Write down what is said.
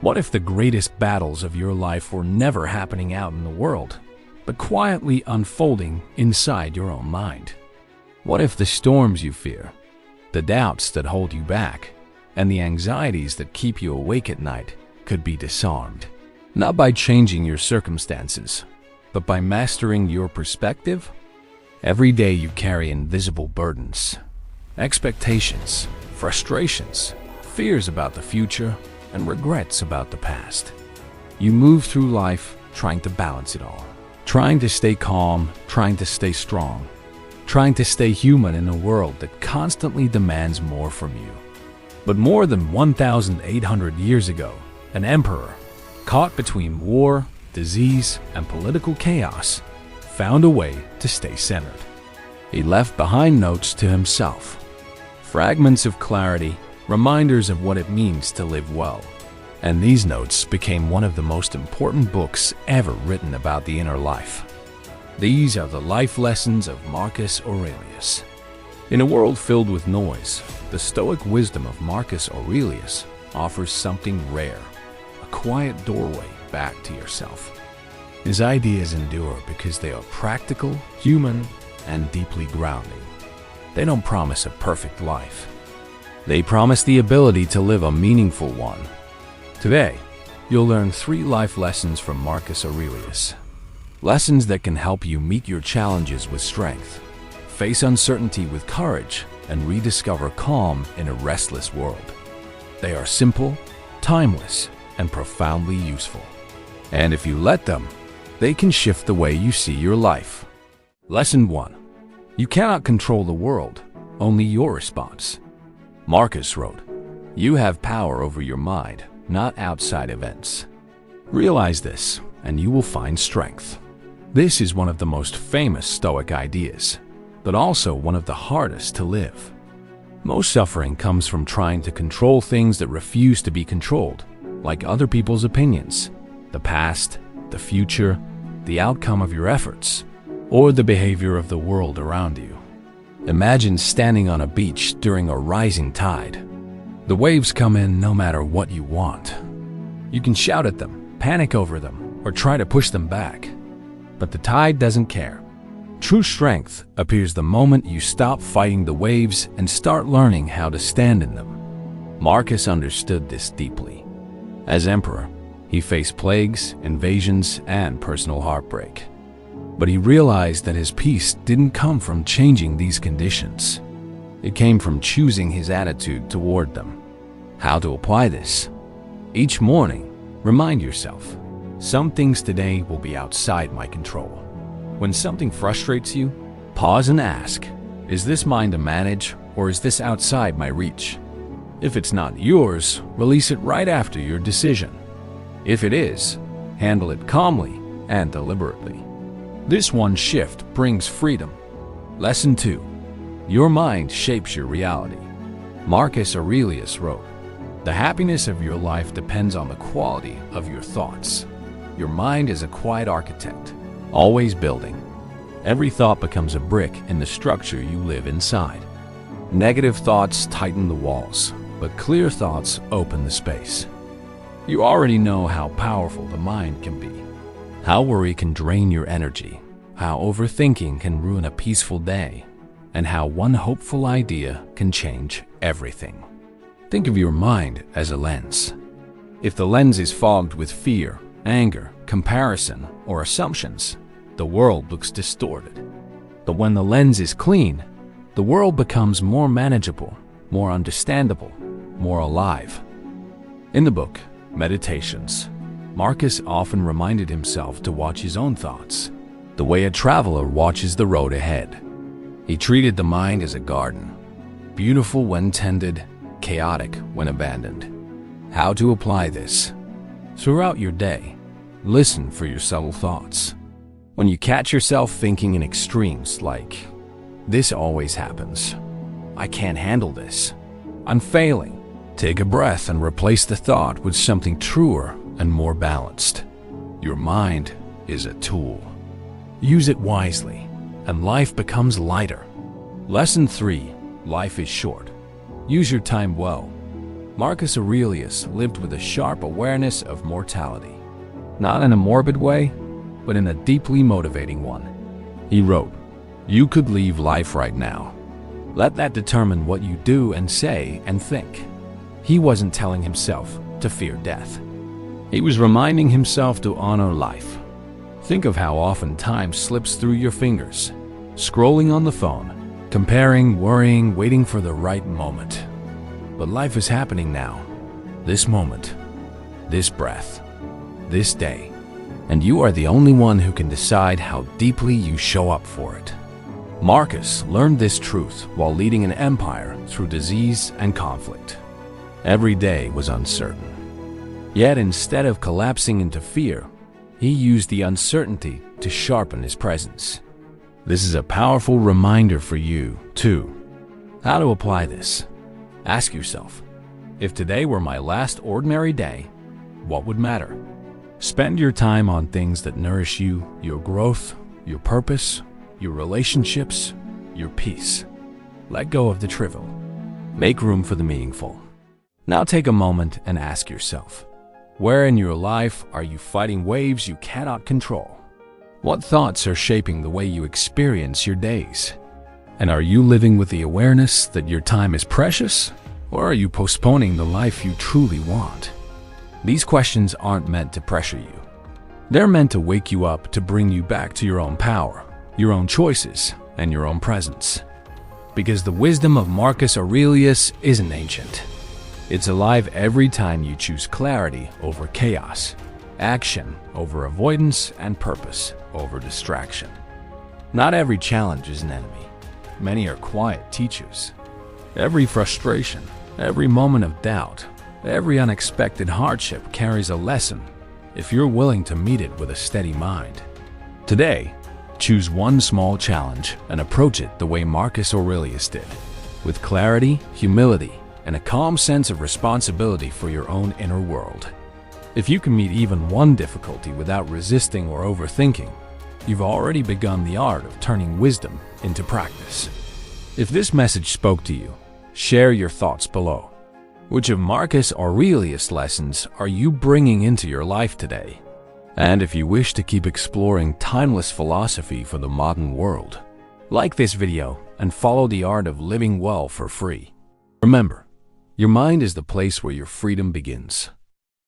What if the greatest battles of your life were never happening out in the world, but quietly unfolding inside your own mind? What if the storms you fear, the doubts that hold you back, and the anxieties that keep you awake at night could be disarmed? Not by changing your circumstances, but by mastering your perspective? Every day you carry invisible burdens, expectations, frustrations, fears about the future, and regrets about the past. You move through life trying to balance it all, trying to stay calm, trying to stay strong, trying to stay human in a world that constantly demands more from you. But more than 1,800 years ago, an emperor, caught between war, disease, and political chaos, found a way to stay centered. He left behind notes to himself, fragments of clarity, reminders of what it means to live well. And these notes became one of the most important books ever written about the inner life. These are the life lessons of Marcus Aurelius. In a world filled with noise, the Stoic wisdom of Marcus Aurelius offers something rare, a quiet doorway back to yourself. His ideas endure because they are practical, human, and deeply grounding. They don't promise a perfect life. They promise the ability to live a meaningful one. Today, you'll learn 3 life lessons from Marcus Aurelius. Lessons that can help you meet your challenges with strength, face uncertainty with courage, and rediscover calm in a restless world. They are simple, timeless, and profoundly useful. And if you let them, they can shift the way you see your life. Lesson 1. You cannot control the world, only your response. Marcus wrote, "You have power over your mind, not outside events." Realize this, and you will find strength. This is one of the most famous Stoic ideas, but also one of the hardest to live. Most suffering comes from trying to control things that refuse to be controlled, like other people's opinions, the past, the future, the outcome of your efforts, or the behavior of the world around you. Imagine standing on a beach during a rising tide. The waves come in no matter what you want. You can shout at them, panic over them, or try to push them back. But the tide doesn't care. True strength appears the moment you stop fighting the waves and start learning how to stand in them. Marcus understood this deeply. As emperor, he faced plagues, invasions, and personal heartbreak. But he realized that his peace didn't come from changing these conditions. It came from choosing his attitude toward them. How to apply this? Each morning, remind yourself, some things today will be outside my control. When something frustrates you, pause and ask, is this mine to manage or is this outside my reach? If it's not yours, release it right after your decision. If it is, handle it calmly and deliberately. This one shift brings freedom. Lesson 2. Your mind shapes your reality. Marcus Aurelius wrote, "The happiness of your life depends on the quality of your thoughts." Your mind is a quiet architect, always building. Every thought becomes a brick in the structure you live inside. Negative thoughts tighten the walls, but clear thoughts open the space. You already know how powerful the mind can be. How worry can drain your energy, how overthinking can ruin a peaceful day, and how one hopeful idea can change everything. Think of your mind as a lens. If the lens is fogged with fear, anger, comparison, or assumptions, the world looks distorted. But when the lens is clean, the world becomes more manageable, more understandable, more alive. In the book, Meditations, Marcus often reminded himself to watch his own thoughts, the way a traveler watches the road ahead. He treated the mind as a garden, beautiful when tended, chaotic when abandoned. How to apply this? Throughout your day, listen for your subtle thoughts. When you catch yourself thinking in extremes like, "This always happens," "I can't handle this," "I'm failing," take a breath and replace the thought with something truer and more balanced. Your mind is a tool. Use it wisely, and life becomes lighter. Lesson 3. Life is short. Use your time well. Marcus Aurelius lived with a sharp awareness of mortality, not in a morbid way, but in a deeply motivating one. He wrote, "You could leave life right now. Let that determine what you do and say and think." He wasn't telling himself to fear death. He was reminding himself to honor life. Think of how often time slips through your fingers, scrolling on the phone, comparing, worrying, waiting for the right moment. But life is happening now, this moment, this breath, this day, and you are the only one who can decide how deeply you show up for it. Marcus learned this truth while leading an empire through disease and conflict. Every day was uncertain. Yet instead of collapsing into fear, he used the uncertainty to sharpen his presence. This is a powerful reminder for you, too. How to apply this? Ask yourself, if today were my last ordinary day, what would matter? Spend your time on things that nourish you, your growth, your purpose, your relationships, your peace. Let go of the trivial. Make room for the meaningful. Now take a moment and ask yourself, where in your life are you fighting waves you cannot control? What thoughts are shaping the way you experience your days? And are you living with the awareness that your time is precious, or are you postponing the life you truly want? These questions aren't meant to pressure you. They're meant to wake you up, to bring you back to your own power, your own choices, and your own presence. Because the wisdom of Marcus Aurelius isn't ancient. It's alive every time you choose clarity over chaos, action over avoidance, and purpose over distraction. Not every challenge is an enemy. Many are quiet teachers. Every frustration, every moment of doubt, every unexpected hardship carries a lesson if you're willing to meet it with a steady mind. Today, choose one small challenge and approach it the way Marcus Aurelius did, with clarity, humility, and a calm sense of responsibility for your own inner world. If you can meet even one difficulty without resisting or overthinking, you've already begun the art of turning wisdom into practice. If this message spoke to you, share your thoughts below. Which of Marcus Aurelius' lessons are you bringing into your life today? And if you wish to keep exploring timeless philosophy for the modern world, like this video and follow the art of living well for free. Remember, your mind is the place where your freedom begins.